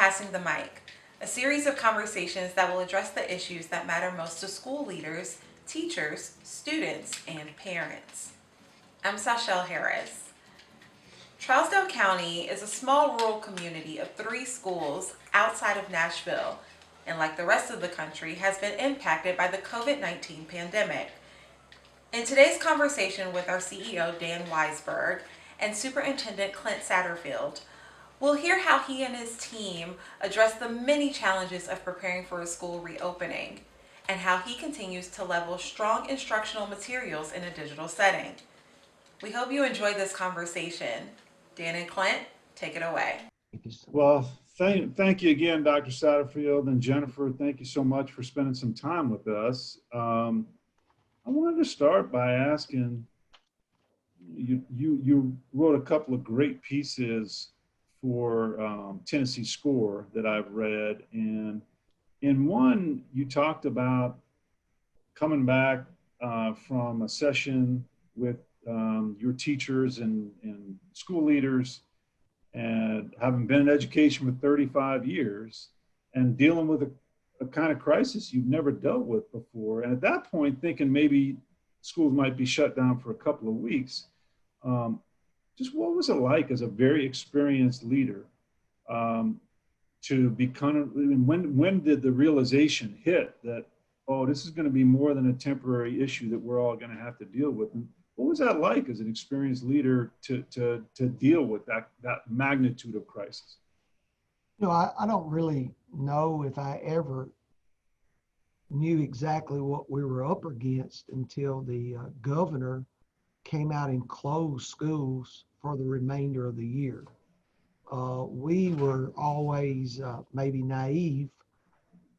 Passing the Mic, a series of conversations that will address the issues that matter most to school leaders, teachers, students, and parents. I'm Sashel Harris. Trousdale County is a small rural community of 3 schools outside of Nashville, and like the rest of the country, has been impacted by the COVID-19 pandemic. In today's conversation with our CEO, Dan Weisberg, and Superintendent Clint Satterfield, we'll hear how he and his team address the many challenges of preparing for a school reopening, and how he continues to level strong instructional materials in a digital setting. We hope you enjoyed this conversation. Dan and Clint, take it away. Well, thank you again, Dr. Satterfield and Jennifer. Thank you so much for spending some time with us. I wanted to start by asking, you wrote a couple of great pieces for Tennessee Score that I've read, and in one you talked about coming back from a session with your teachers and school leaders, and having been in education for 35 years and dealing with a kind of crisis you've never dealt with before. And at that point, thinking maybe schools might be shut down for a couple of weeks. Just what was it like as a very experienced leader to be kind of, when did the realization hit that, oh, this is going to be more than a temporary issue that we're all going to have to deal with? And what was that like as an experienced leader to deal with that magnitude of crisis? I don't really know if I ever knew exactly what we were up against until the governor came out and closed schools for the remainder of the year. We were always maybe naive,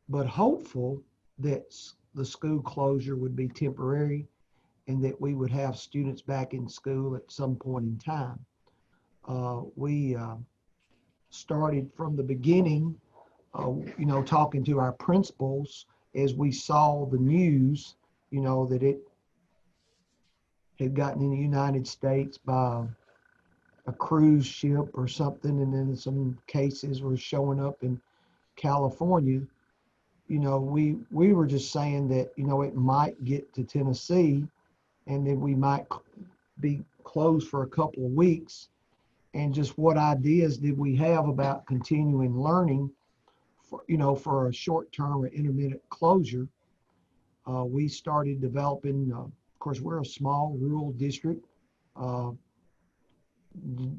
but hopeful that the school closure would be temporary and that we would have students back in school at some point in time. We started from the beginning, talking to our principals as we saw the news, that it had gotten in the United States by a cruise ship or something, and then some cases were showing up in California. We were just saying that, it might get to Tennessee, and then we might be closed for a couple of weeks. And just what ideas did we have about continuing learning for a short-term or intermittent closure? We started developing, of course, we're a small rural district,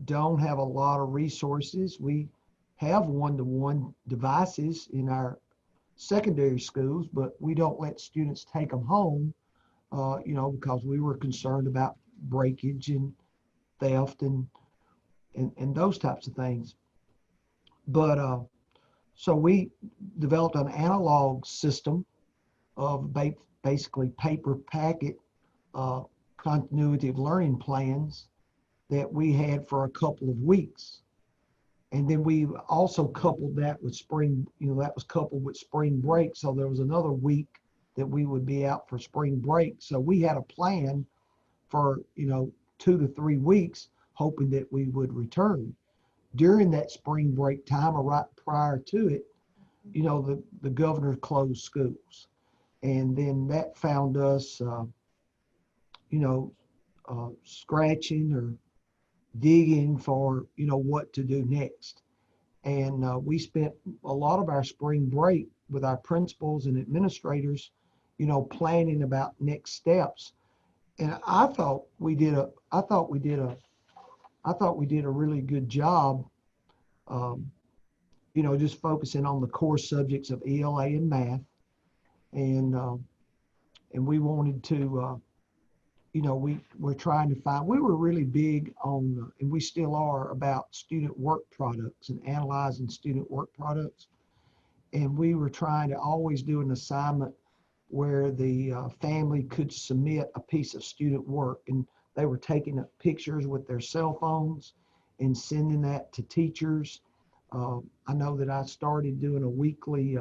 don't have a lot of resources. We have one-to-one devices in our secondary schools, but we don't let students take them home, because we were concerned about breakage and theft and those types of things. But so we developed an analog system of basically paper packet continuity of learning plans that we had for a couple of weeks. And then we also coupled that with spring, that was coupled with spring break. So there was another week that we would be out for spring break. So we had a plan for, 2 to 3 weeks, hoping that we would return. During that spring break time, or right prior to it, the governor closed schools. And then that found us, scratching or digging for, what to do next. And we spent a lot of our spring break with our principals and administrators, planning about next steps. And I thought we did a really good job, just focusing on the core subjects of ELA and math. And we wanted to, we're trying to find, we were really big on, and we still are, about student work products and analyzing student work products. And we were trying to always do an assignment where the family could submit a piece of student work, and they were taking pictures with their cell phones and sending that to teachers. I know that I started doing a weekly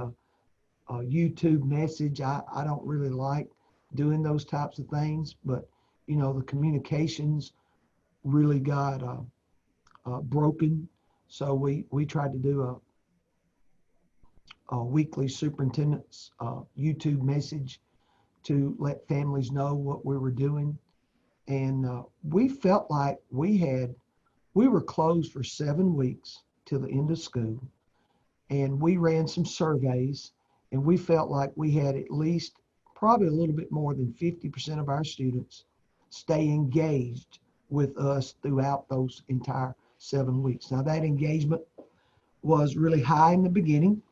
YouTube message. I don't really like doing those types of things, but the communications really got broken. So we tried to do weekly superintendent's YouTube message to let families know what we were doing. And we felt like we were closed for 7 weeks till the end of school. And we ran some surveys, and we felt like we had at least probably a little bit more than 50% of our students stay engaged with us throughout those entire 7 weeks. Now that engagement was really high in the beginning.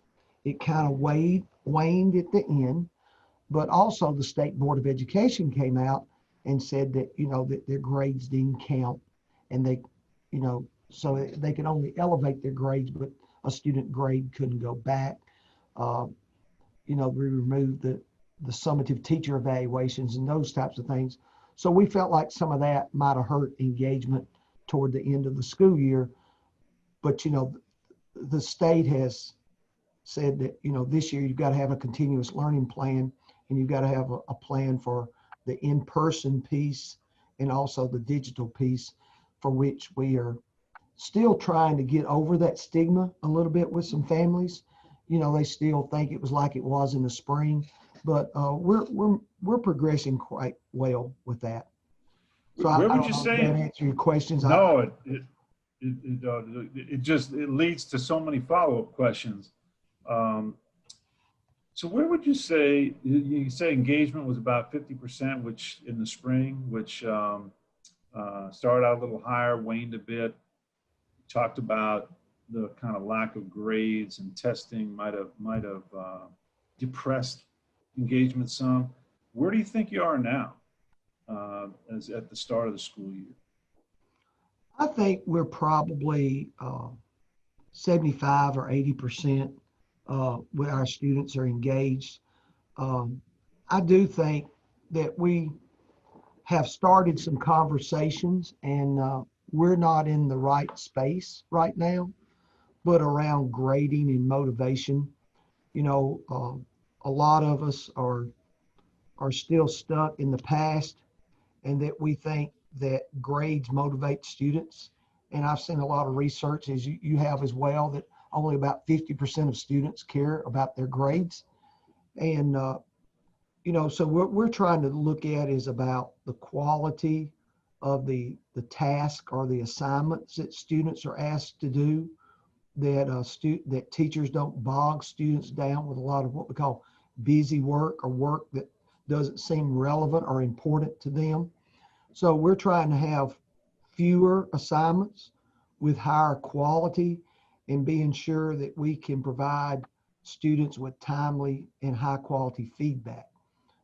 It kind of waned at the end, but also the State Board of Education came out and said that, that their grades didn't count, and they, so they could only elevate their grades, but a student grade couldn't go back. We removed the summative teacher evaluations and those types of things. So we felt like some of that might have hurt engagement toward the end of the school year. But, the state has said that, this year you've got to have a continuous learning plan, and you've got to have a plan for the in-person piece and also the digital piece, for which we are still trying to get over that stigma a little bit with some families. They still think it was like it was in the spring, but we're progressing quite well with that. So Where I would don't you know if say? that answers your questions. No, it leads to so many follow-up questions. So where would you say, you say engagement was about 50%, which in the spring, which started out a little higher, waned a bit. Talked about the kind of lack of grades and testing might have depressed engagement some. Where do you think you are now, as at the start of the school year? I think we're probably 75 or 80% with our students are engaged. I do think that we have started some conversations, and we're not in the right space right now, but around grading and motivation. A lot of us are still stuck in the past, and that we think that grades motivate students. And I've seen a lot of research, as you have as well, that only about 50% of students care about their grades. And, so what we're trying to look at is about the quality of the task or the assignments that students are asked to do, that teachers don't bog students down with a lot of what we call busy work, or work that doesn't seem relevant or important to them. So we're trying to have fewer assignments with higher quality, and being sure that we can provide students with timely and high quality feedback.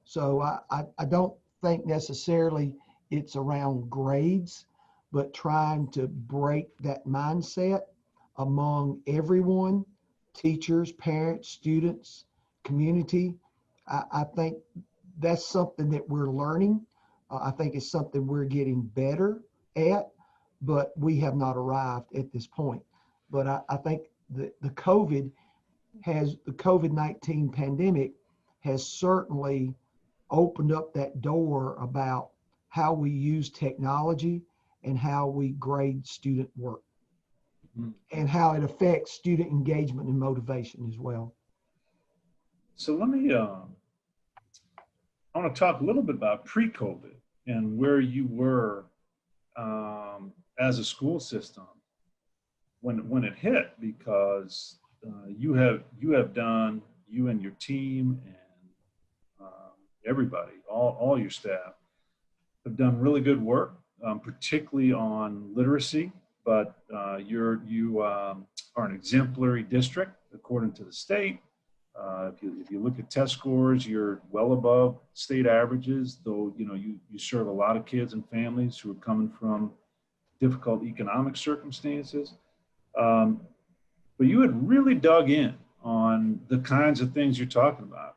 So I don't think necessarily it's around grades, but trying to break that mindset among everyone, teachers, parents, students, community. I think that's something that we're learning. I think it's something we're getting better at, but we have not arrived at this point. But I think the COVID-19 pandemic has certainly opened up that door about how we use technology and how we grade student work, and how it affects student engagement and motivation as well. So let me, I want to talk a little bit about pre-COVID and where you were as a school system when it hit, because you have done, you and your team and everybody, all your staff have done really good work, particularly on literacy. But you are an exemplary district according to the state. If you look at test scores, you're well above state averages, though you serve a lot of kids and families who are coming from difficult economic circumstances. But you had really dug in on the kinds of things you're talking about.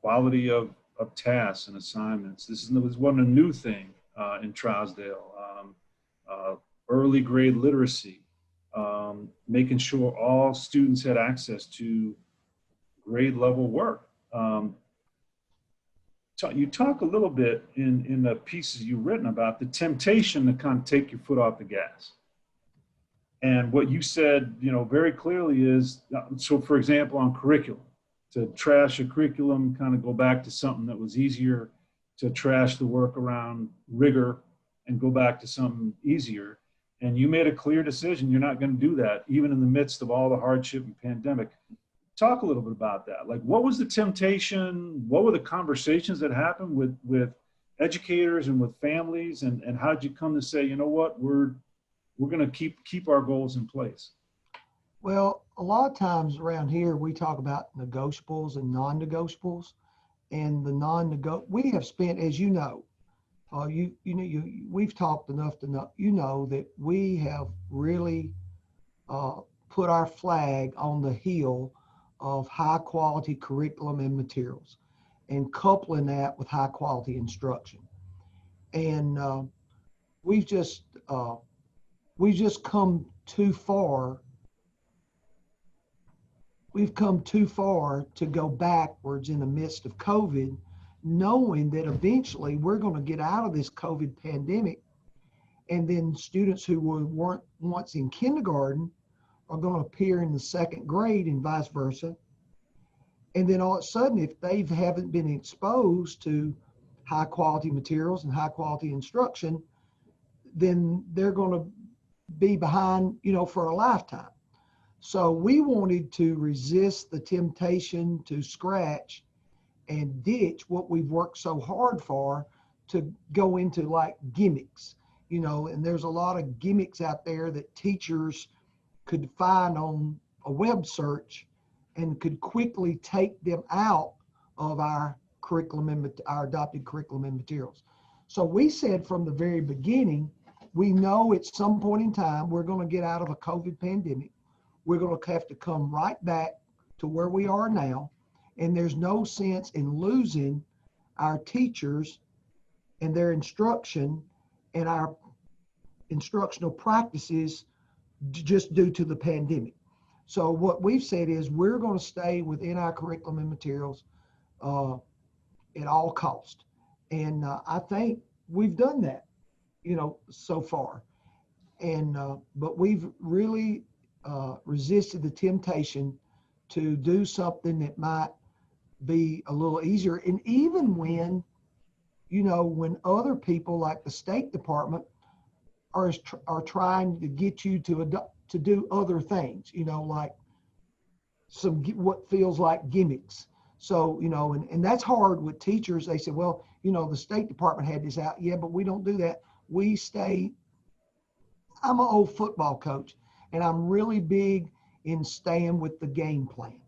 Quality of tasks and assignments. This wasn't a new thing in Trousdale. Early grade literacy, making sure all students had access to grade level work. You talk a little bit in the pieces you've written about the temptation to kind of take your foot off the gas. And what you said, very clearly is, so for example, on curriculum, to trash a curriculum, kind of go back to something that was easier, to trash the work around rigor and go back to something easier. And you made a clear decision. You're not going to do that, even in the midst of all the hardship and pandemic. Talk a little bit about that. Like, what was the temptation? What were the conversations that happened with educators and with families? And how did you come to say, you know what, we're going to keep our goals in place? Well, a lot of times around here, we talk about negotiables and non-negotiables. And the we have spent, as you know, we've talked enough to know, that we have really put our flag on the hill of high quality curriculum and materials, and coupling that with high quality instruction. And we've just come too far. We've come too far to go backwards in the midst of COVID, knowing that eventually we're going to get out of this COVID pandemic, and then students who weren't once in kindergarten are going to appear in the second grade and vice versa. And then all of a sudden, if they haven't been exposed to high quality materials and high quality instruction, then they're going to be behind, for a lifetime. So we wanted to resist the temptation to scratch and ditch what we've worked so hard for, to go into like gimmicks, and there's a lot of gimmicks out there that teachers could find on a web search and could quickly take them out of our curriculum and our adopted curriculum and materials. So we said from the very beginning, we know at some point in time, we're going to get out of a COVID pandemic. We're going to have to come right back to where we are now. And there's no sense in losing our teachers and their instruction and our instructional practices just due to the pandemic. So what we've said is we're going to stay within our curriculum and materials at all cost. And I think we've done that, so far. And but we've really resisted the temptation to do something that might be a little easier. And even when, when other people like the State Department are trying to get you to do other things, like what feels like gimmicks. So, and that's hard with teachers. They say, well, the State Department had this out. Yeah, but we don't do that. We stay. I'm an old football coach, and I'm really big in staying with the game plan.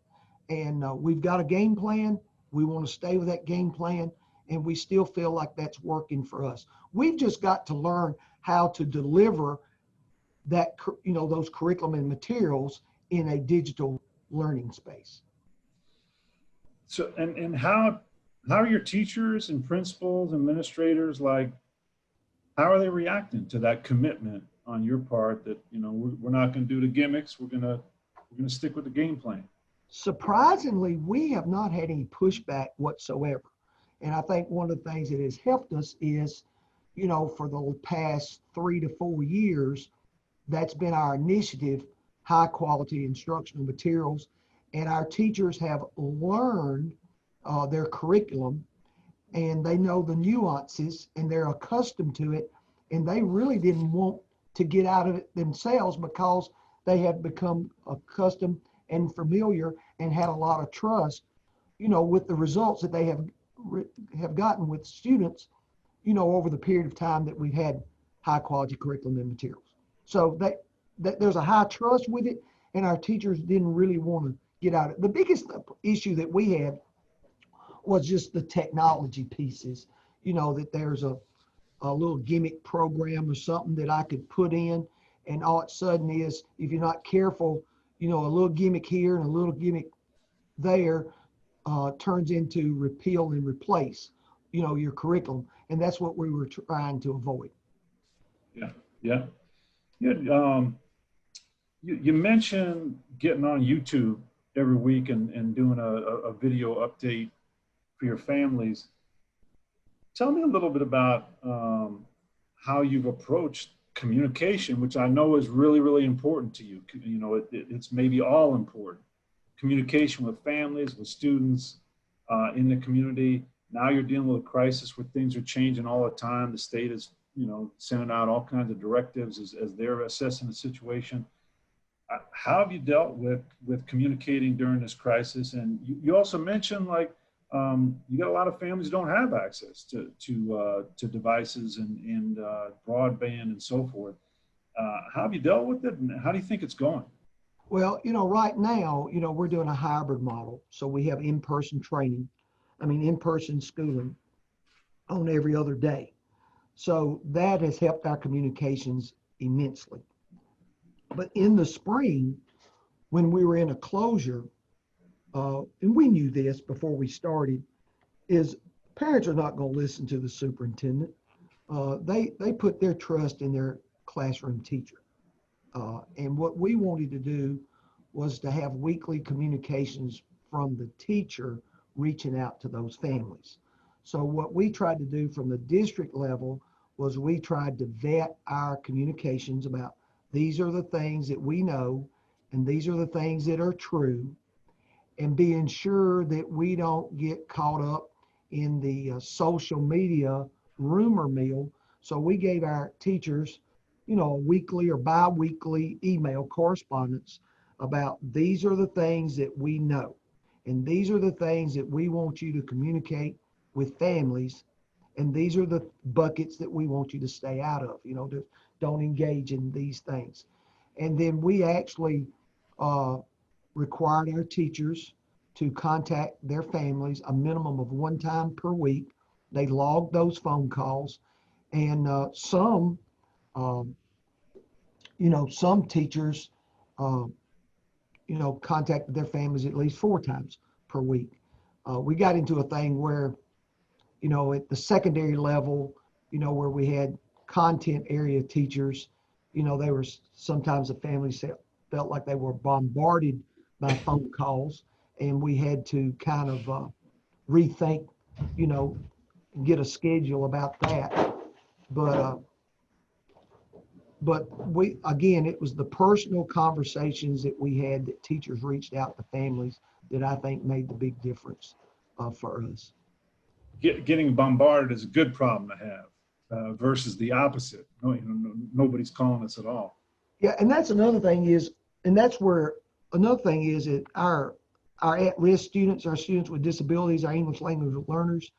And we've got a game plan. We want to stay with that game plan, and we still feel like that's working for us. We've just got to learn how to deliver that, those curriculum and materials in a digital learning space. So, and how are your teachers and principals, administrators, like, how are they reacting to that commitment on your part that, we're not going to do the gimmicks, we're going to stick with the game plan? Surprisingly, we have not had any pushback whatsoever. And I think one of the things that has helped us is, for the past 3 to 4 years, that's been our initiative, high quality instructional materials. And our teachers have learned their curriculum, and they know the nuances, and they're accustomed to it. And they really didn't want to get out of it themselves, because they have become accustomed and familiar and had a lot of trust, with the results that they have gotten with students, over the period of time that we've had high quality curriculum and materials. So there's a high trust with it, and our teachers didn't really want to get out of it. The biggest issue that we had was just the technology pieces, that there's a little gimmick program or something that I could put in, and all of a sudden is, if you're not careful, a little gimmick here and a little gimmick there turns into repeal and replace, your curriculum. And that's what we were trying to avoid. Yeah. You mentioned getting on YouTube every week and doing a video update for your families. Tell me a little bit about how you've approached communication, which I know is really, really important to you. You know, it's maybe all important. Communication with families, with students in the community. Now you're dealing with a crisis where things are changing all the time. The state is, you know, sending out all kinds of directives as they're assessing the situation. How have you dealt with communicating during this crisis? And you also mentioned, like, you got a lot of families who don't have access to devices and broadband and so forth. How have you dealt with it, and how do you think it's going? Well, you know, right now, you know, we're doing a hybrid model. So we have in-person training, in-person schooling on every other day. So that has helped our communications immensely. But in the spring, when we were in a closure, and we knew this before we started, is parents are not going to listen to the superintendent. They put their trust in their classroom teacher. And what we wanted to do was to have weekly communications from the teacher reaching out to those families. So what we tried to do from the district level was we tried to vet our communications about these are the things that we know and these are the things that are true, and being sure that we don't get caught up in the social media rumor mill. So we gave our teachers, you know, a weekly or bi-weekly email correspondence about these are the things that we know. And these are the things that we want you to communicate with families. And these are the buckets that we want you to stay out of, you know, don't engage in these things. And then we actually required our teachers to contact their families a minimum of one time per week. They logged those phone calls, and some teachers, contacted their families at least 4 times per week. We got into a thing where, you know, at the secondary level, you know, where we had content area teachers, you know, they were sometimes the families felt like they were bombarded by phone calls, and we had to kind of rethink, you know, get a schedule about that. But we, again, it was the personal conversations that we had that teachers reached out to families that I think made the big difference for us. Getting bombarded is a good problem to have versus the opposite. Nobody's calling us at all. Yeah, and that's another thing is, and that's where another thing is that our at-risk students, our students with disabilities, our English language learners,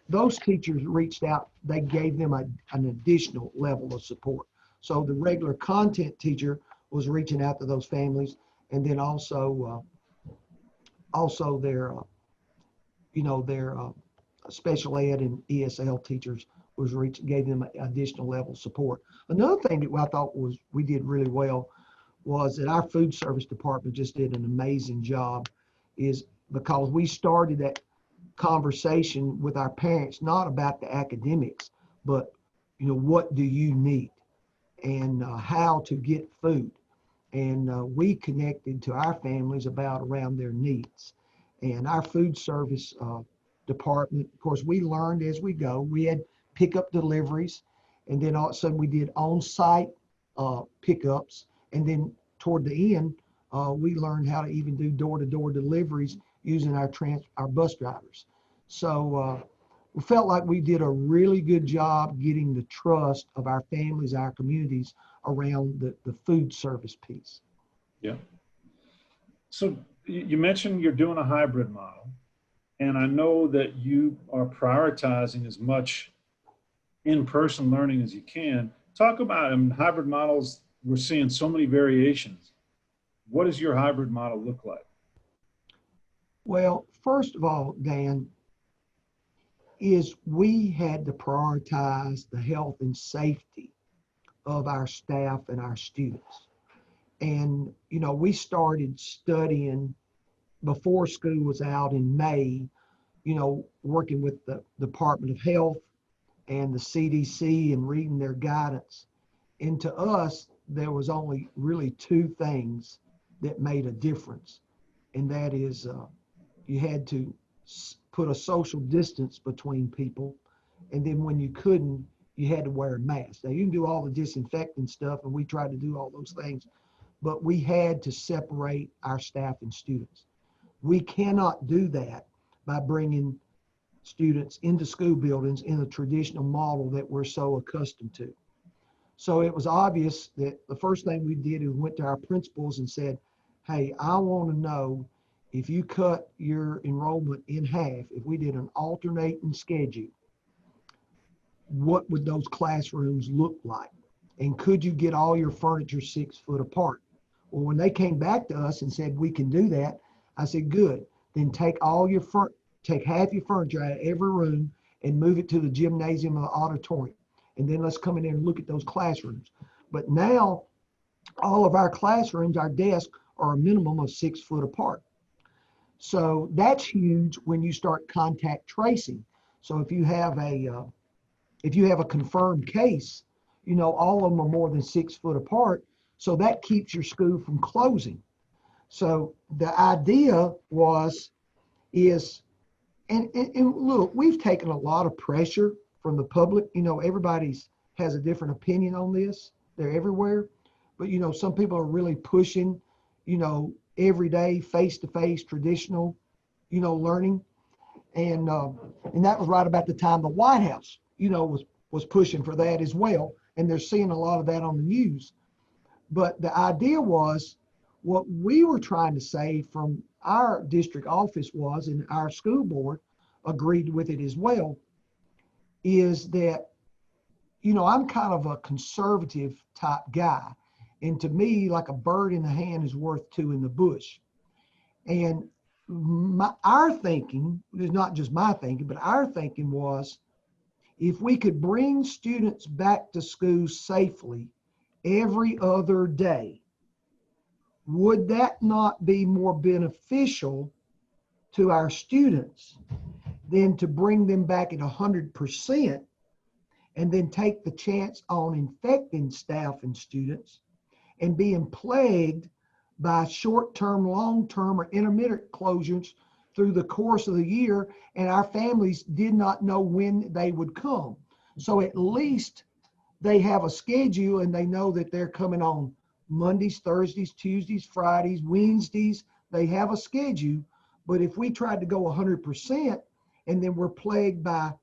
those teachers reached out, they gave them an additional level of support. So the regular content teacher was reaching out to those families, and then also their special ed and ESL teachers gave them an additional level of support. Another thing that I thought we did really well was that our food service department just did an amazing job, is because we started that conversation with our parents, not about the academics, but, you know, what do you need and how to get food. And we connected to our families around their needs. And our food service department, of course, we learned as we go. We had pickup deliveries, and then all of a sudden we did on-site pickups. And then toward the end, we learned how to even do door-to-door deliveries using our bus drivers. So we felt like we did a really good job getting the trust of our families, our communities around the food service piece. Yeah. So you mentioned you're doing a hybrid model, and I know that you are prioritizing as much in-person learning as you can. Talk about hybrid models. We're seeing so many variations. What does your hybrid model look like? Well, first of all, Dan, is we had to prioritize the health and safety of our staff and our students. And, you know, we started studying before school was out in May, you know, working with the Department of Health and the CDC and reading their guidance. And to us, there was only really 2 things that made a difference. And that is you had to put a social distance between people. And then when you couldn't, you had to wear a mask. Now you can do all the disinfecting stuff, and we tried to do all those things, but we had to separate our staff and students. We cannot do that by bringing students into school buildings in the traditional model that we're so accustomed to. So it was obvious that the first thing we did is went to our principals and said, hey, I want to know if you cut your enrollment in half, if we did an alternating schedule, what would those classrooms look like? And could you get all your furniture 6 foot apart? Well, when they came back to us and said, we can do that, I said, good. Then take half your furniture out of every room and move it to the gymnasium or the auditorium. And then let's come in there and look at those classrooms. But now all of our classrooms, our desks are a minimum of 6 foot apart. So that's huge when you start contact tracing. So if you have a confirmed case, all of them are more than 6 foot apart. So that keeps your school from closing. So the idea and look, we've taken a lot of pressure from the public. Everybody's has a different opinion on this. They're everywhere. But, some people are really pushing, every day, face-to-face, traditional, learning. And that was right about the time the White House, was pushing for that as well. And they're seeing a lot of that on the news. But the idea was, what we were trying to say from our district office was, and our school board agreed with it as well, is that, I'm kind of a conservative type guy. And to me, like a bird in the hand is worth 2 in the bush. And our thinking, it's not just my thinking, but our thinking was, if we could bring students back to school safely every other day, would that not be more beneficial to our students than to bring them back at 100% and then take the chance on infecting staff and students and being plagued by short-term, long-term, or intermittent closures through the course of the year, and our families did not know when they would come. So at least they have a schedule and they know that they're coming on Mondays, Thursdays, Tuesdays, Fridays, Wednesdays. They have a schedule. But if we tried to go 100% and then we're plagued by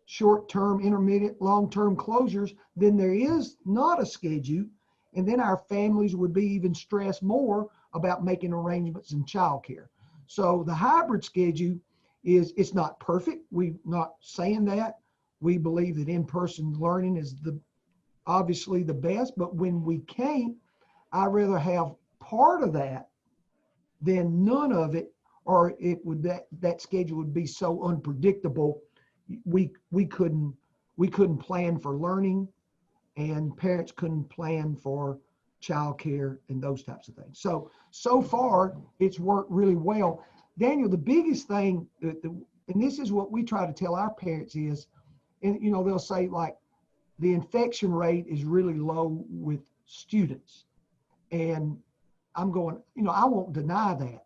short-term, intermittent, long-term closures, then there is not a schedule. And then our families would be even stressed more about making arrangements in childcare. So the hybrid schedule it's not perfect. We're not saying that. We believe that in-person learning is obviously the best, but when we can't, I'd rather have part of that than none of it, or that schedule would be so unpredictable. We couldn't plan for learning, and parents couldn't plan for childcare and those types of things. So far it's worked really well. Daniel, the biggest thing and this is what we try to tell our parents is, and they'll say, like, the infection rate is really low with students. And I'm going, I won't deny that.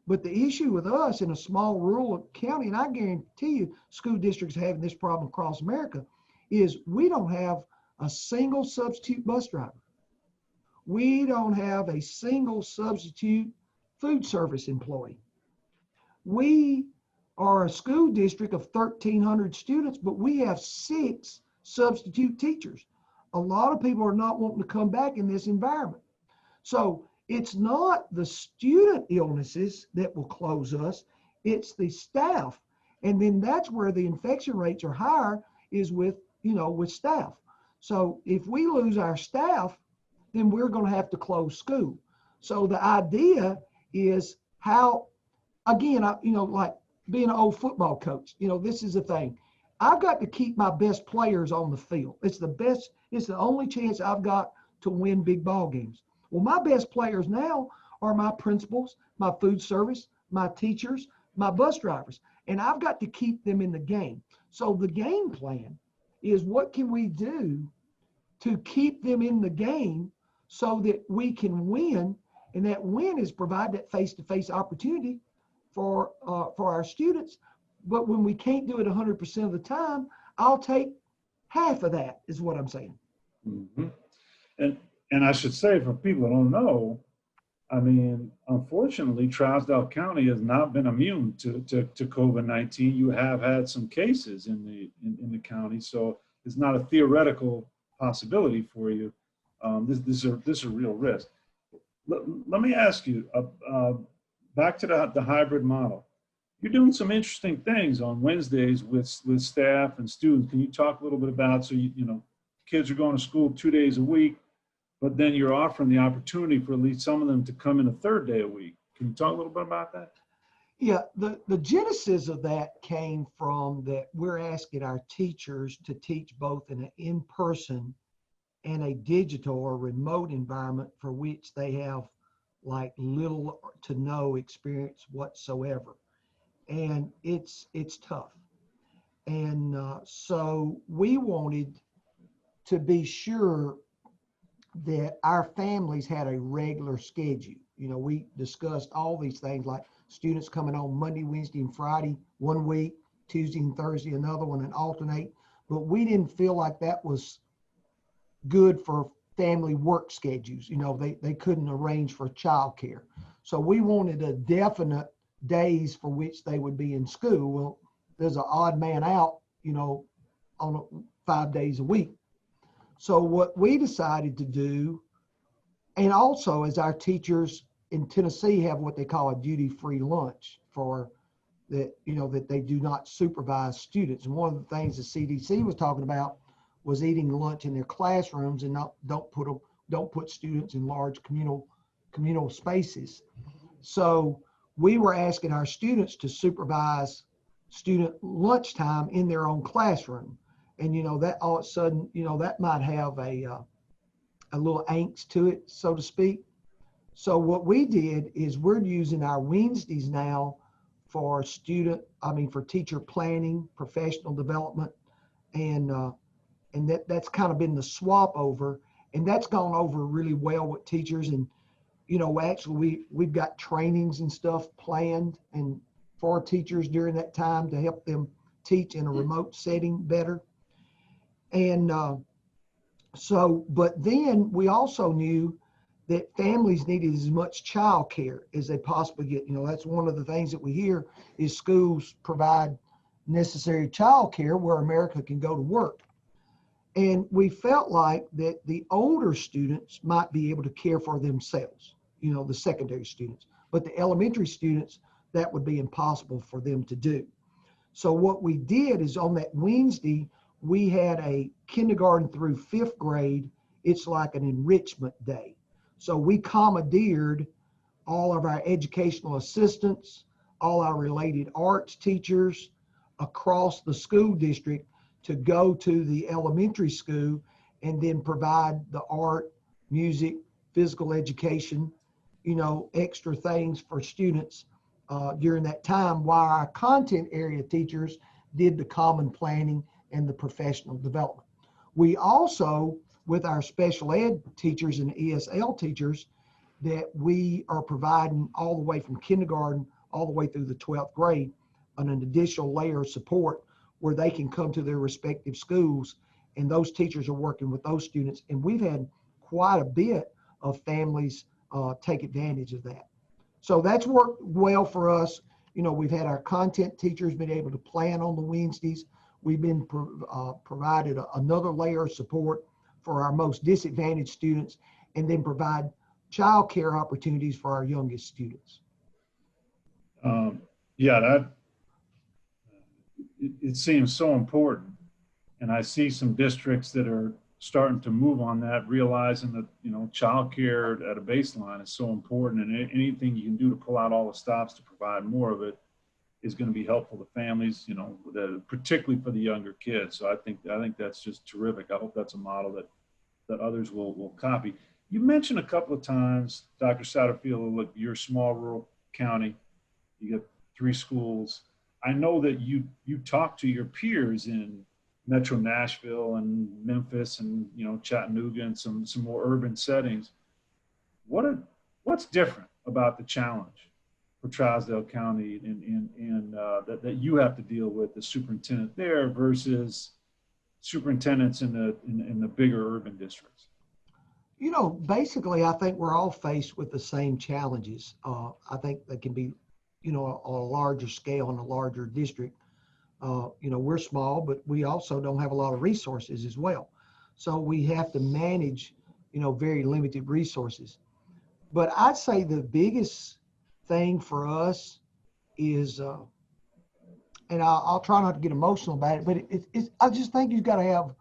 But the issue with us in a small rural county, and I guarantee you school districts having this problem across America, is we don't have a single substitute bus driver. We don't have a single substitute food service employee. We are a school district of 1,300 students, but we have 6 substitute teachers. A lot of people are not wanting to come back in this environment. So it's not the student illnesses that will close us, it's the staff. And then that's where the infection rates are higher, is with staff. So if we lose our staff, then we're going to have to close school. So the idea is how, again, like being an old football coach, this is the thing. I've got to keep my best players on the field. It's the only chance I've got to win big ball games. Well, my best players now are my principals, my food service, my teachers, my bus drivers, and I've got to keep them in the game. So the game plan is, what can we do to keep them in the game so that we can win? And that win is provide that face-to-face opportunity for our students. But when we can't do it 100% of the time, I'll take half of that is what I'm saying. Mhm. And I should say, for people that don't know, I mean, unfortunately, Trousdale County has not been immune to COVID-19. You have had some cases in the county, so it's not a theoretical possibility for you. This is a real risk. Let me ask you, back to the hybrid model. You're doing some interesting things on Wednesdays with staff and students. Can you talk a little bit about, so kids are going to school 2 days a week, but then you're offering the opportunity for at least some of them to come in a third day a week. Can you talk a little bit about that? Yeah, the genesis of that came from that we're asking our teachers to teach both in an in-person and a digital or remote environment for which they have like little to no experience whatsoever. And it's tough. And so we wanted to be sure that our families had a regular schedule. We discussed all these things like students coming on Monday, Wednesday, and Friday one week, Tuesday and Thursday another one, and alternate. But we didn't feel like that was good for family work schedules. They couldn't arrange for childcare. So we wanted a definite days for which they would be in school. Well, there's an odd man out, on 5 days a week. So what we decided to do, and also as our teachers in Tennessee have what they call a duty-free lunch for that, that they do not supervise students. And one of the things the CDC was talking about was eating lunch in their classrooms and don't put students in large communal spaces. So we were asking our students to supervise student lunchtime in their own classroom. And, that all of a sudden, that might have a little angst to it, so to speak. So what we did is we're using our Wednesdays now for for teacher planning, professional development, and that's kind of been the swap over, and that's gone over really well with teachers. And actually we've got trainings and stuff planned and for teachers during that time to help them teach in a remote setting better. And but then we also knew that families needed as much child care as they possibly get. That's one of the things that we hear is schools provide necessary child care where America can go to work. And we felt like that the older students might be able to care for themselves, the secondary students, but the elementary students, that would be impossible for them to do. So what we did is on that Wednesday, we had a kindergarten through 5th grade. It's like an enrichment day. So we commandeered all of our educational assistants, all our related arts teachers across the school district to go to the elementary school and then provide the art, music, physical education, extra things for students during that time, while our content area teachers did the common planning and the professional development. We also, with our special ed teachers and ESL teachers, that we are providing all the way from kindergarten all the way through the 12th grade an additional layer of support where they can come to their respective schools, and those teachers are working with those students. And we've had quite a bit of families take advantage of that. So that's worked well for us. We've had our content teachers been able to plan on the Wednesdays. We've been provided another layer of support for our most disadvantaged students, and then provide child care opportunities for our youngest students. It seems so important. And I see some districts that are starting to move on that, realizing that, childcare at a baseline is so important, and anything you can do to pull out all the stops to provide more of it is going to be helpful to families, particularly for the younger kids. So I think that's just terrific. I hope that's a model that others will copy. You mentioned a couple of times, Dr. Satterfield, look, you're a small rural county, you get 3 schools. I know that you talk to your peers in Metro Nashville and Memphis and Chattanooga and some more urban settings. What's different about the challenge for Trousdale County and that you have to deal with, the superintendent there, versus superintendents in the bigger urban districts? You know, basically, I think we're all faced with the same challenges. I think they can be, you know, on a larger scale in a larger district. You know, we're small, but we also don't have a lot of resources as well. So we have to manage, you know, very limited resources. But I'd say the biggest thing for us is, and I'll try not to get emotional about it, but I just think you've got to have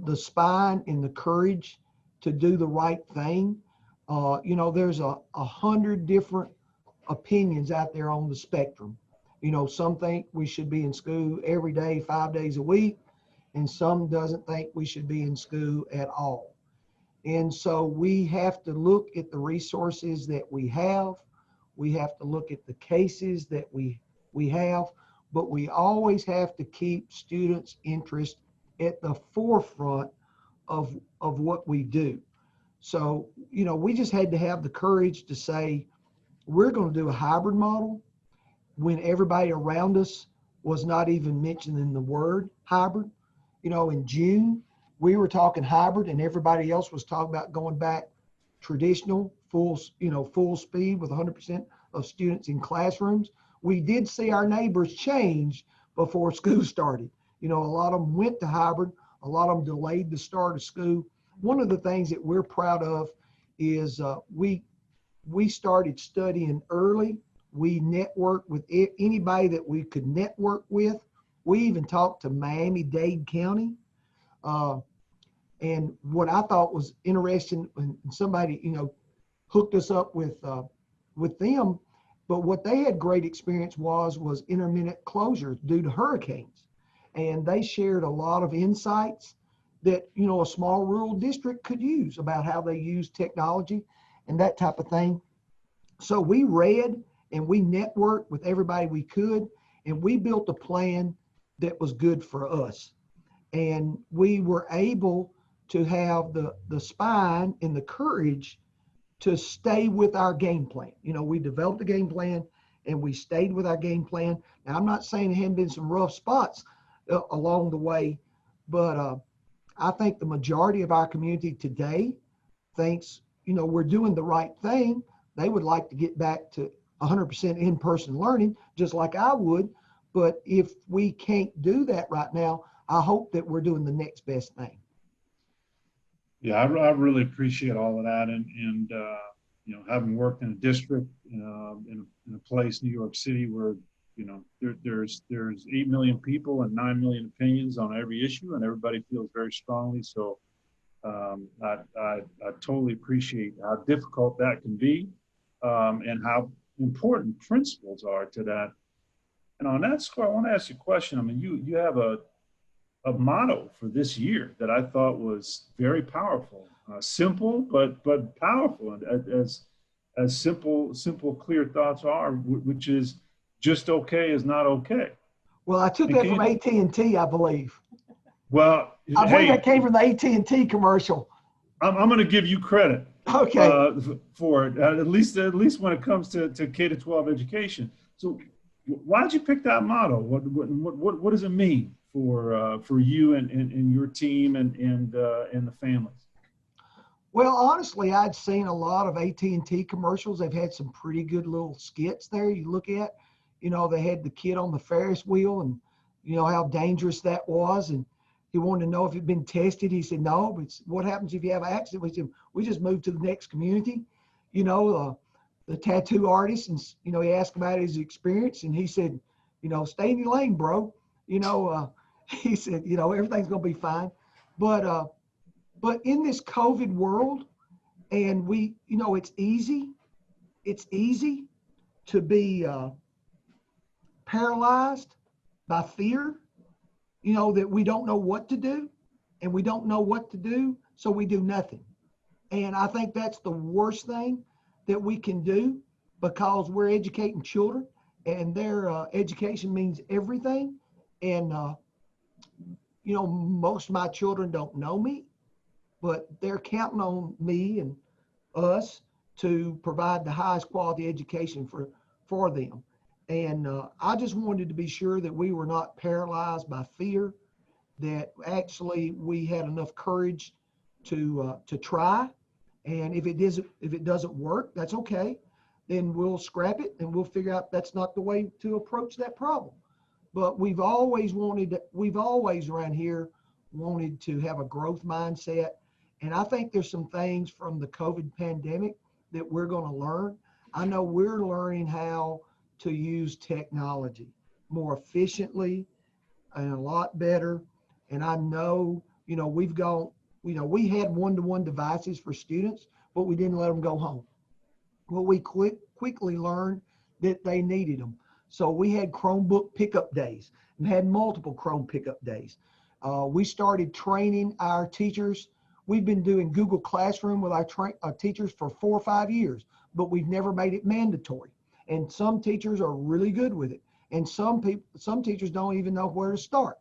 the spine and the courage to do the right thing. You know, there's a 100 different opinions out there on the spectrum. You know, some think we should be in school every day, 5 days a week, and some doesn't think we should be in school at all. And so we have to look at the resources that we have. We have to look at the cases that we have, but we always have to keep students' interest at the forefront of what we do. So, you know, we just had to have the courage to say, we're going to do a hybrid model when everybody around us was not even mentioning the word hybrid. You know, in June, we were talking hybrid and everybody else was talking about going back traditional, full speed with 100% of students in classrooms. We did see our neighbors change before school started. You know, a lot of them went to hybrid, a lot of them delayed the start of school. One of the things that we're proud of is we started studying early. We networked with anybody that we could network with. We even talked to Miami-Dade County. And what I thought was interesting when somebody, you know, hooked us up with them, but what they had great experience was intermittent closures due to hurricanes. And they shared a lot of insights that, you know, a small rural district could use about how they use technology and that type of thing. So we read and we networked with everybody we could, and we built a plan that was good for us. And we were able to have the spine and the courage to stay with our game plan. You know, we developed a game plan and we stayed with our game plan. Now, I'm not saying there hadn't been some rough spots along the way, but I think the majority of our community today thinks, you know, we're doing the right thing. They would like to get back to 100% in-person learning, just like I would. But if we can't do that right now, I hope that we're doing the next best thing. Yeah, I really appreciate all of that. And you know, having worked in a district, in a place, New York City, where, you know, there's 8 million people and 9 million opinions on every issue, and everybody feels very strongly. So I totally appreciate how difficult that can be, and how important principles are to that. And on that score, I want to ask you a question. I mean, you have a motto for this year that I thought was very powerful, simple but powerful, and as simple clear thoughts are, which is just okay is not okay. Well, I took And that from AT&T, I believe. Well, I believe hey, that came from the AT&T commercial. I'm going to give you credit. Okay. For it, at least when it comes to K-12 education. So, why did you pick that motto? What does it mean for you and your team and the families? Well, honestly, I'd seen a lot of AT&T commercials. They've had some pretty good little skits there. You look at, you know, they had the kid on the Ferris wheel, and you know how dangerous that was, and he wanted to know if it'd been tested. He said, no, but what happens if you have an accident? We said, we just moved to the next community. You know, the tattoo artist, and, you know, he asked about his experience, and he said, you know, stay in your lane, bro. You know, he said, you know, everything's going to be fine. But in this COVID world, and we, you know, it's easy to be paralyzed by fear, you know, that we don't know what to do, and we don't know what to do, so we do nothing. And I think that's the worst thing that we can do, because we're educating children, and their education means everything. And, you know, most of my children don't know me, but they're counting on me and us to provide the highest quality education for them. And I just wanted to be sure that we were not paralyzed by fear, that actually we had enough courage to try. And if it doesn't work, that's okay. Then we'll scrap it and we'll figure out that's not the way to approach that problem. But we've always around here wanted to have a growth mindset. And I think there's some things from the COVID pandemic that we're going to learn. I know we're learning how to use technology more efficiently and a lot better. And I know, we've gone, we had one-to-one devices for students, but we didn't let them go home. Well, we quickly learned that they needed them. So we had Chromebook pickup days and had multiple Chrome pickup days. We started training our teachers. We've been doing Google Classroom with our teachers for 4 or 5 years, but we've never made it mandatory. And some teachers are really good with it. And some teachers don't even know where to start.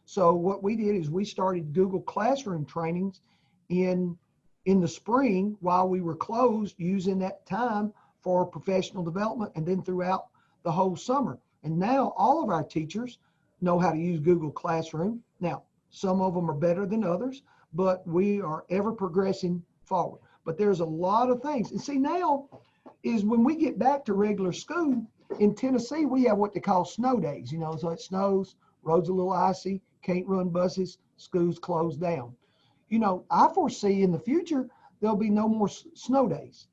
So what we did is we started Google Classroom trainings in the spring while we were closed, using that time for professional development, and then throughout the whole summer. And now all of our teachers know how to use Google Classroom. Now, some of them are better than others, but we are ever progressing forward. But there's a lot of things. And see, now is when we get back to regular school in Tennessee, we have what they call snow days, so it snows, roads a little icy, can't run buses, schools closed down. I foresee in the future, there'll be no more snow days.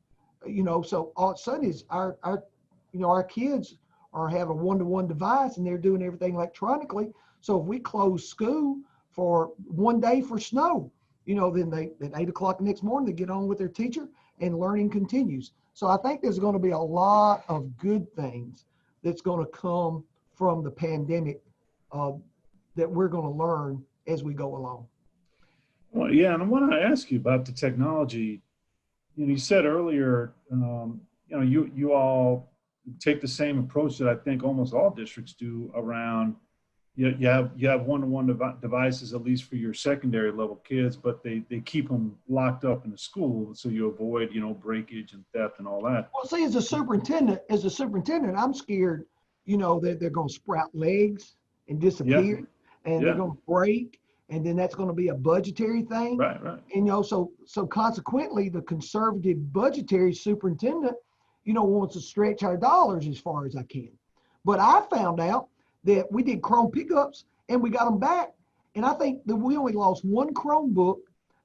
So all of a sudden is our kids are having a one-to-one device and they're doing everything electronically. So if we close school for one day for snow, then at 8 o'clock the next morning, they get on with their teacher and learning continues. So I think there's going to be a lot of good things that's going to come from the pandemic that we're going to learn as we go along. Well, yeah, and I want to ask you about the technology. You said earlier, you all take the same approach that I think almost all districts do around. You have one-to-one devices, at least for your secondary level kids, but they keep them locked up in the school so you avoid breakage and theft and all that. Well, see, as a superintendent, I'm scared, that they're going to sprout legs and disappear, and they're going to break, and then that's going to be a budgetary thing. Right. And so consequently, the conservative budgetary superintendent, wants to stretch our dollars as far as I can. But I found out that we did Chrome pickups and we got them back, and I think that we only lost one Chromebook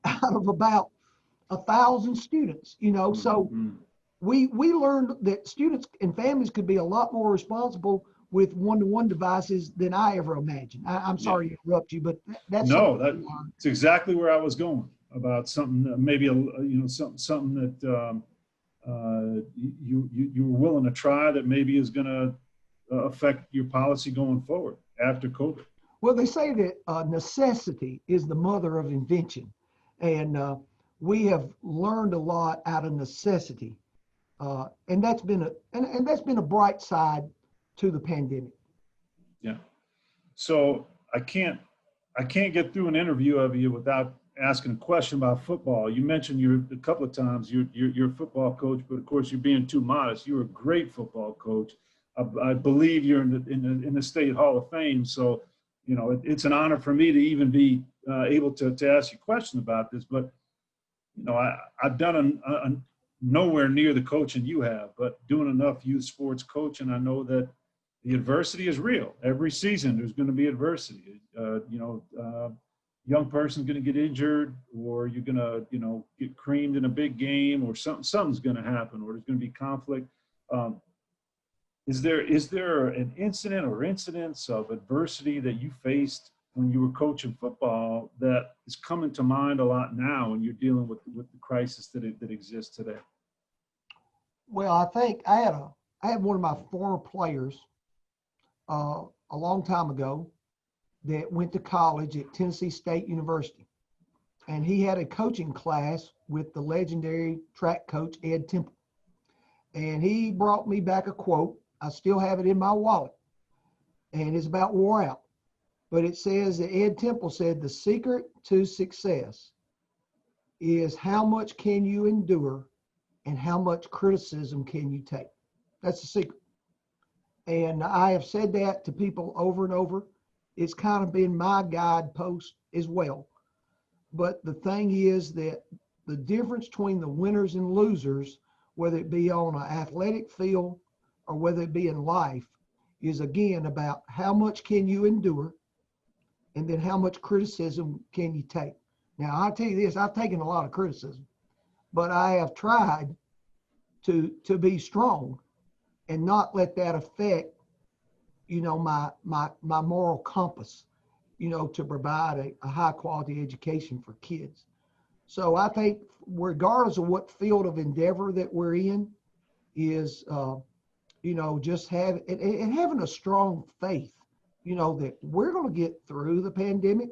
out of about 1,000 students. So we learned that students and families could be a lot more responsible with one-to-one devices than I ever imagined. I'm sorry to interrupt you, but that's exactly where I was going, about something, maybe something that you were willing to try that maybe is going to affect your policy going forward after COVID. Well, they say that necessity is the mother of invention, and we have learned a lot out of necessity, and that's been a bright side to the pandemic. Yeah. So I can't get through an interview of you without asking a question about football. You mentioned a couple of times you're a football coach, but of course you're being too modest. You're a great football coach. I believe you're in the State Hall of Fame. So, it's an honor for me to even be able to ask you a question about this. But, I've done nowhere near the coaching you have, but doing enough youth sports coaching, I know that the adversity is real. Every season there's going to be adversity. Young person's going to get injured, or you're going to, get creamed in a big game, or something's going to happen, or there's going to be conflict. Is there an incident or incidents of adversity that you faced when you were coaching football that is coming to mind a lot now when you're dealing with the crisis that exists today? Well, I think I had one of my former players a long time ago that went to college at Tennessee State University, and he had a coaching class with the legendary track coach Ed Temple, and he brought me back a quote. I still have it in my wallet, and it's about wore out. But it says that Ed Temple said, the secret to success is how much can you endure and how much criticism can you take. That's the secret. And I have said that to people over and over. it's kind of been my guidepost as well. But the thing is that the difference between the winners and losers, whether it be on an athletic field or whether it be in life, is again about how much can you endure and then how much criticism can you take. Now, I'll tell you this, I've taken a lot of criticism, but I have tried to be strong and not let that affect, my moral compass, to provide a high quality education for kids. So I think regardless of what field of endeavor that we're in is, just having a strong faith, that we're going to get through the pandemic.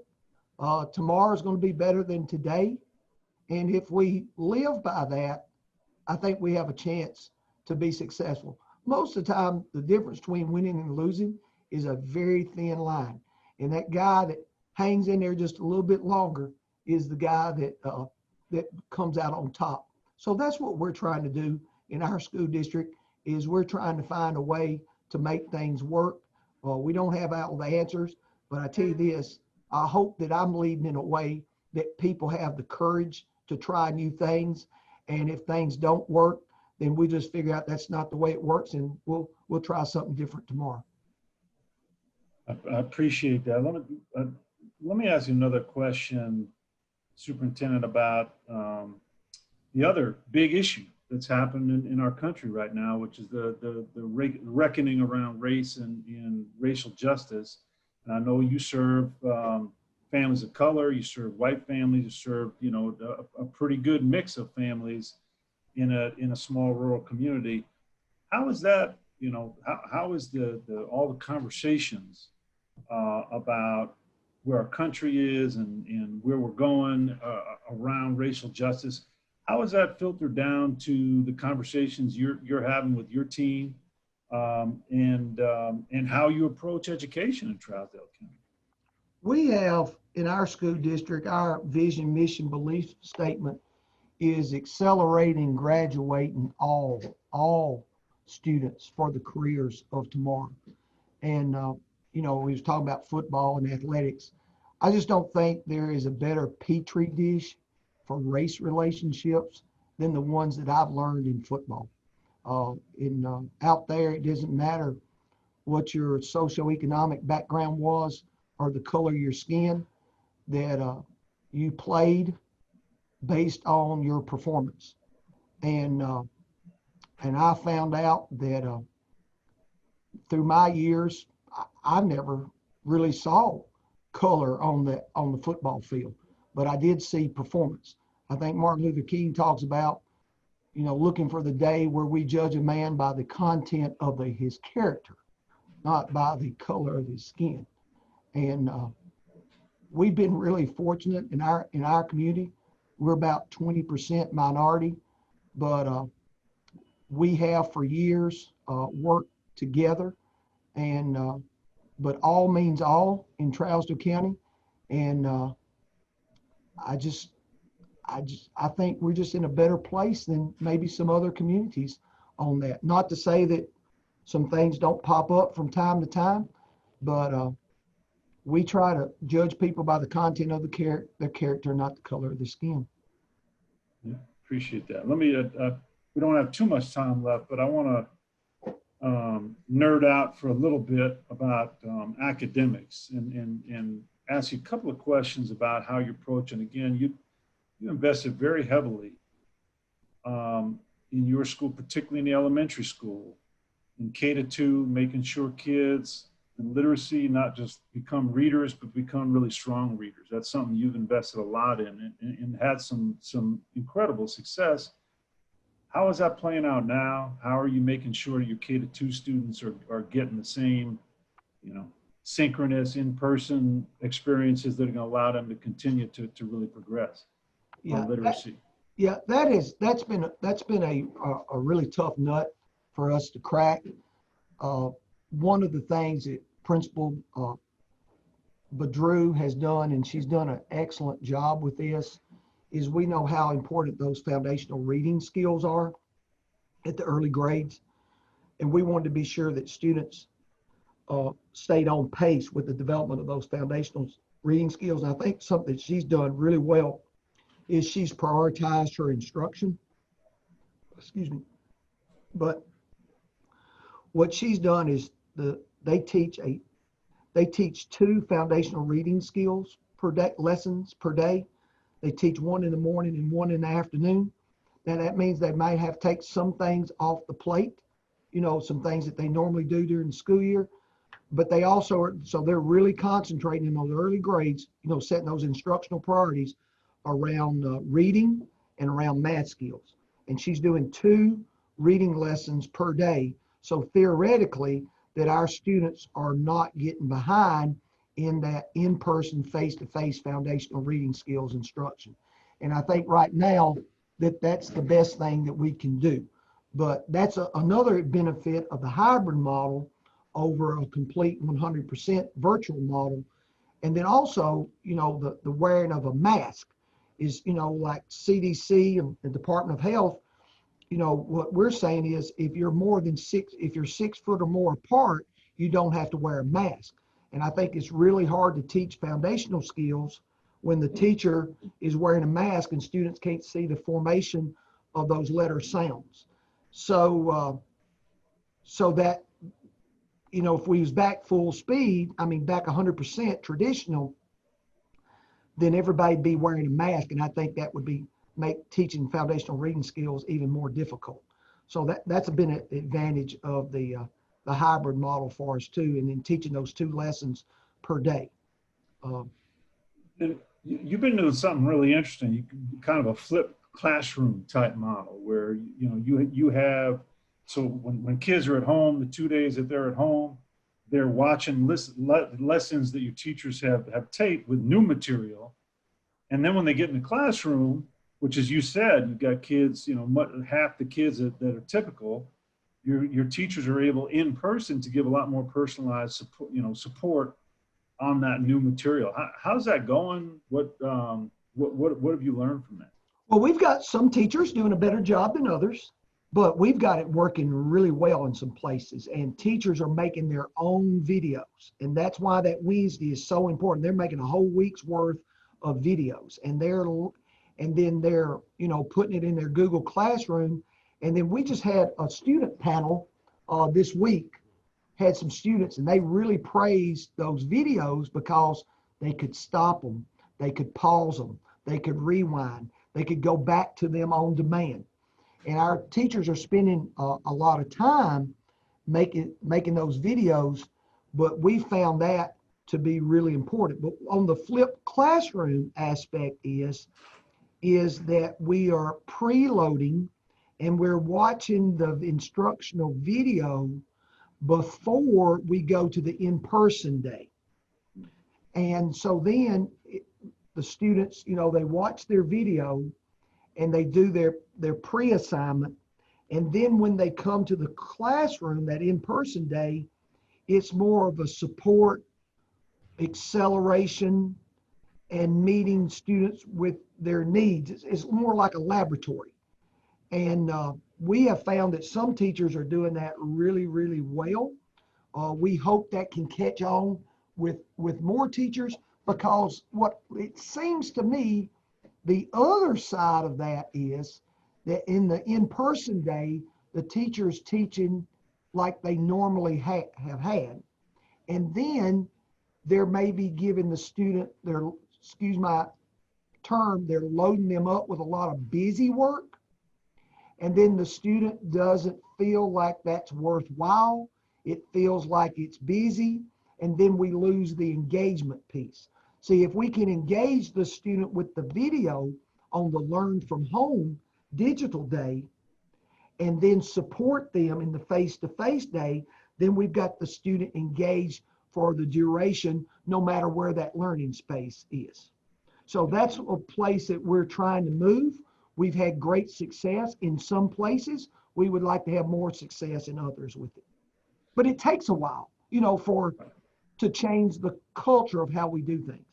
Tomorrow's going to be better than today. And if we live by that, I think we have a chance to be successful. Most of the time, the difference between winning and losing is a very thin line. And that guy that hangs in there just a little bit longer is the guy that comes out on top. So that's what we're trying to do in our school district, is we're trying to find a way to make things work. We don't have all the answers, but I tell you this, I hope that I'm leading in a way that people have the courage to try new things. And if things don't work, then we just figure out that's not the way it works, and we'll try something different tomorrow. I appreciate that. Let me ask you another question, Superintendent, about the other big issue that's happened in our country right now, which is the reckoning around race and racial justice. And I know you serve families of color, you serve white families, you serve a pretty good mix of families in a small rural community. How is that? How is all the conversations about where our country is and where we're going around racial justice? How is that filtered down to the conversations you're having with your team, and how you approach education in Trousdale County? We have in our school district, our vision, mission, belief statement is accelerating, graduating all students for the careers of tomorrow. And we was talking about football and athletics. I just don't think there is a better petri dish for race relationships than the ones that I've learned in football. Out there, it doesn't matter what your socioeconomic background was or the color of your skin, that you played based on your performance. And I found out that through my years, I never really saw color on the football field, but I did see performance. I think Martin Luther King talks about, looking for the day where we judge a man by the content of his character, not by the color of his skin. And we've been really fortunate in our community. We're about 20% minority, but we have for years worked together, and but all means all in Trousdale County. And I think we're just in a better place than maybe some other communities on that. Not to say that some things don't pop up from time to time, but we try to judge people by the content of their character, not the color of their skin. Yeah, appreciate that. Let me, we don't have too much time left, but I want to nerd out for a little bit about academics and ask you a couple of questions about how you approach. And again, you invested very heavily in your school, particularly in the elementary school, in K-2, making sure kids in literacy not just become readers, but become really strong readers. That's something you've invested a lot in and had some incredible success. How is that playing out now? How are you making sure your K-2 students are getting the same, synchronous in-person experiences that are going to allow them to continue to really progress on literacy? That's been a really tough nut for us to crack. One of the things that Principal Badrew has done, and she's done an excellent job with this, is we know how important those foundational reading skills are at the early grades. And we wanted to be sure that students stayed on pace with the development of those foundational reading skills. And I think something that she's done really well is she's prioritized her instruction. Excuse me. But what she's done is they teach 2 foundational reading skills per day, lessons per day. They teach 1 in the morning and 1 in the afternoon. Now that means they might have to take some things off the plate, some things that they normally do during the school year. But they also are, so they're really concentrating in those early grades, setting those instructional priorities around reading and around math skills. And she's doing 2 reading lessons per day. So theoretically, that our students are not getting behind in that in-person, face-to-face foundational reading skills instruction. And I think right now that's the best thing that we can do. But that's another benefit of the hybrid model over a complete 100% virtual model. And then also, the wearing of a mask is, like CDC and the Department of Health, what we're saying is if you're 6 foot or more apart, you don't have to wear a mask. And I think it's really hard to teach foundational skills when the teacher is wearing a mask and students can't see the formation of those letter sounds. So that, if we was back full speed, back 100% traditional, then everybody'd be wearing a mask. And I think that would make teaching foundational reading skills even more difficult. So that's been an advantage of the hybrid model for us too, and then teaching those 2 lessons per day. And you've been doing something really interesting. Kind of a flipped classroom type model where you have, so when kids are at home, the 2 days that they're at home, they're watching lessons that your teachers have taped with new material. And then when they get in the classroom, which, as you said, you've got kids, half the kids that are typical, your teachers are able in person to give a lot more personalized support on that new material. How's that going? What have you learned from that? Well, we've got some teachers doing a better job than others, but we've got it working really well in some places, and teachers are making their own videos. And that's why that Wednesday is so important. They're making a whole week's worth of videos, and then they're putting it in their Google Classroom. And then we just had a student panel this week, had some students, and they really praised those videos because they could stop them, they could pause them, they could rewind, they could go back to them on demand. And our teachers are spending a lot of time making those videos, but we found that to be really important. But on the flipped classroom aspect is that we are preloading and we're watching the instructional video before we go to the in-person day. And so then the students, they watch their video and they do their pre-assignment. And then when they come to the classroom, that in-person day, it's more of a support, acceleration, and meeting students with their needs. It's more like a laboratory. And we have found that some teachers are doing that really, really well. We hope that can catch on with more teachers, because what it seems to me, the other side of that is that in the in-person day, the teacher's teaching like they normally have had. And then they're maybe giving the student they're loading them up with a lot of busy work. And then the student doesn't feel like that's worthwhile. It feels like it's busy. And then we lose the engagement piece. See, if we can engage the student with the video on the Learn from Home digital day, and then support them in the face-to-face day, then we've got the student engaged for the duration, no matter where that learning space is. So that's a place that we're trying to move. We've had great success in some places. We would like to have more success in others with it. But it takes a while, to change the culture of how we do things.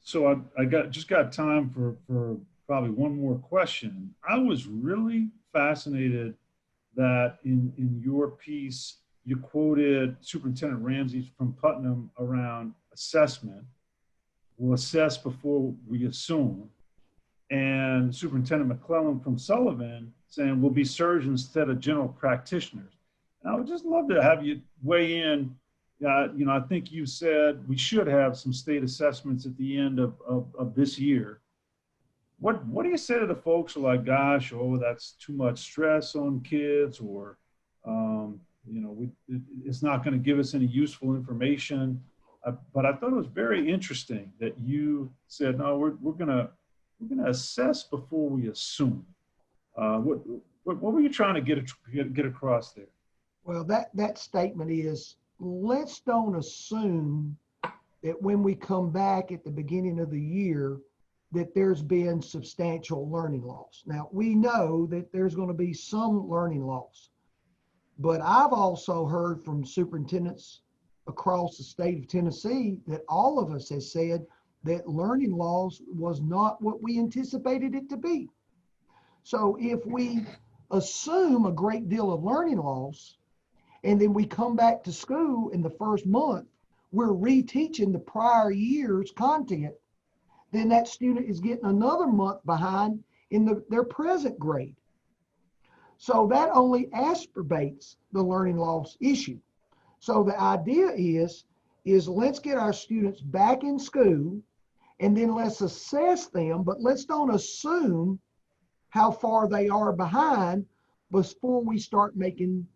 So I just got time for probably one more question. I was really fascinated that in your piece you quoted Superintendent Ramsey from Putnam around assessment. We'll assess before we assume. And Superintendent McClellan from Sullivan saying we'll be surgeons instead of general practitioners. And I would just love to have you weigh in. I think you said we should have some state assessments at the end of this year. What do you say to the folks who are like, gosh, oh, that's too much stress on kids, or it's not going to give us any useful information? But I thought it was very interesting that you said, no, we're gonna assess before we assume. What were you trying to get across there? Well, that statement is, let's don't assume that when we come back at the beginning of the year that there's been substantial learning loss. Now, we know that there's going to be some learning loss, but I've also heard from superintendents across the state of Tennessee that all of us has said that learning loss was not what we anticipated it to be. So if we assume a great deal of learning loss, and then we come back to school in the first month, we're reteaching the prior year's content, then that student is getting another month behind in their present grade. So that only exacerbates the learning loss issue. So the idea is let's get our students back in school, and then let's assess them, but let's don't assume how far they are behind before we start making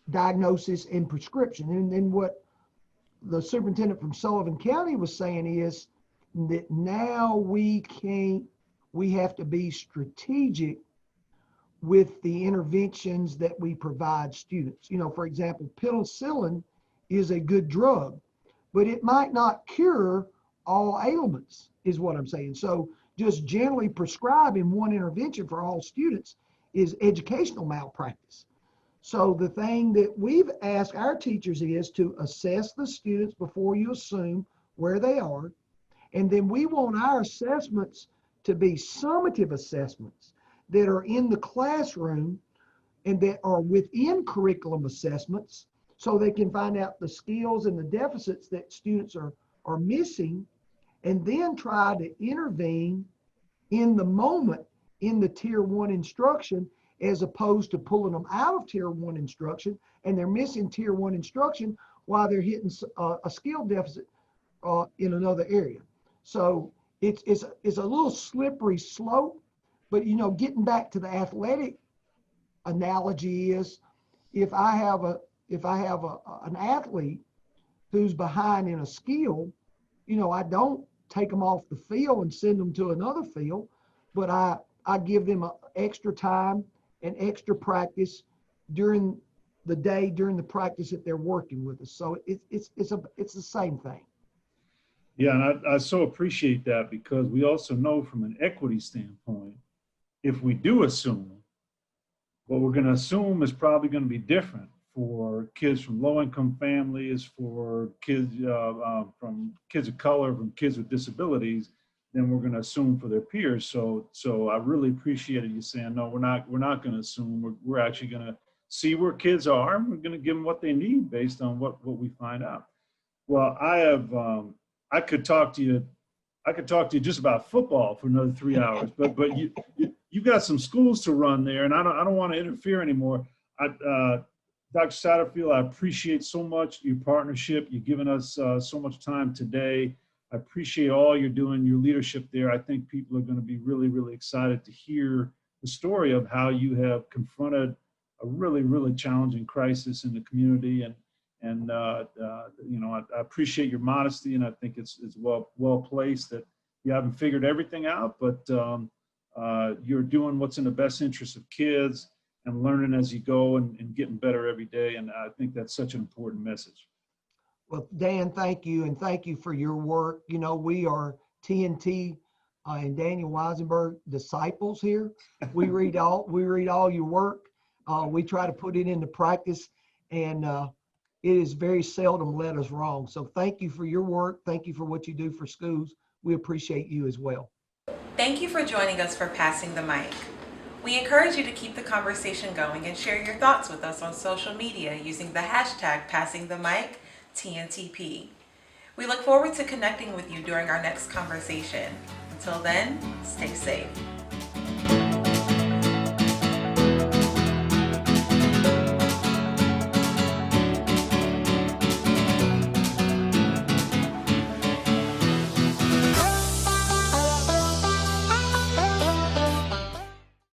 diagnosis and prescription. And then what the superintendent from Sullivan County was saying is that now we have to be strategic with the interventions that we provide students. For example, penicillin is a good drug, but it might not cure all ailments, is what I'm saying. So just generally prescribing one intervention for all students is educational malpractice. So the thing that we've asked our teachers is to assess the students before you assume where they are. And then we want our assessments to be summative assessments that are in the classroom and that are within curriculum assessments, so they can find out the skills and the deficits that students are missing, and then try to intervene in the moment in the tier 1 instruction, as opposed to pulling them out of tier 1 instruction and they're missing tier 1 instruction while they're hitting a skill deficit in another area. So it's a little slippery slope, but getting back to the athletic analogy is, if I have an athlete who's behind in a skill, I don't take them off the field and send them to another field, but I give them extra time and extra practice during the day, during the practice that they're working with us. So it's the same thing. Yeah, and I so appreciate that, because we also know from an equity standpoint, if we do assume, what we're going to assume is probably going to be different for kids from low-income families, for kids from kids of color, from kids with disabilities, than we're going to assume for their peers. So I really appreciated you saying, no, we're not going to assume. We're actually going to see where kids are, and we're going to give them what they need based on what we find out. Well, I could talk to you just about football for another 3 hours, but you've got some schools to run there, and I don't want to interfere anymore. Dr. Satterfield, I appreciate so much your partnership. You've given us so much time today. I appreciate all you're doing, your leadership there. I think people are going to be really, really excited to hear the story of how you have confronted a really, really challenging crisis in the community. And I appreciate your modesty, and I think it's well placed that you haven't figured everything out, but you're doing what's in the best interest of kids and learning as you go and getting better every day. And I think that's such an important message. Well, Dan, thank you. And thank you for your work. We are TNT and Daniel Weisberg disciples here. We read all your work. We try to put it into practice, and it is very seldom led us wrong. So thank you for your work. Thank you for what you do for schools. We appreciate you as well. Thank you for joining us for Passing the Mic. We encourage you to keep the conversation going and share your thoughts with us on social media using the hashtag #PassingTheMic_TNTP. We look forward to connecting with you during our next conversation. Until then, stay safe.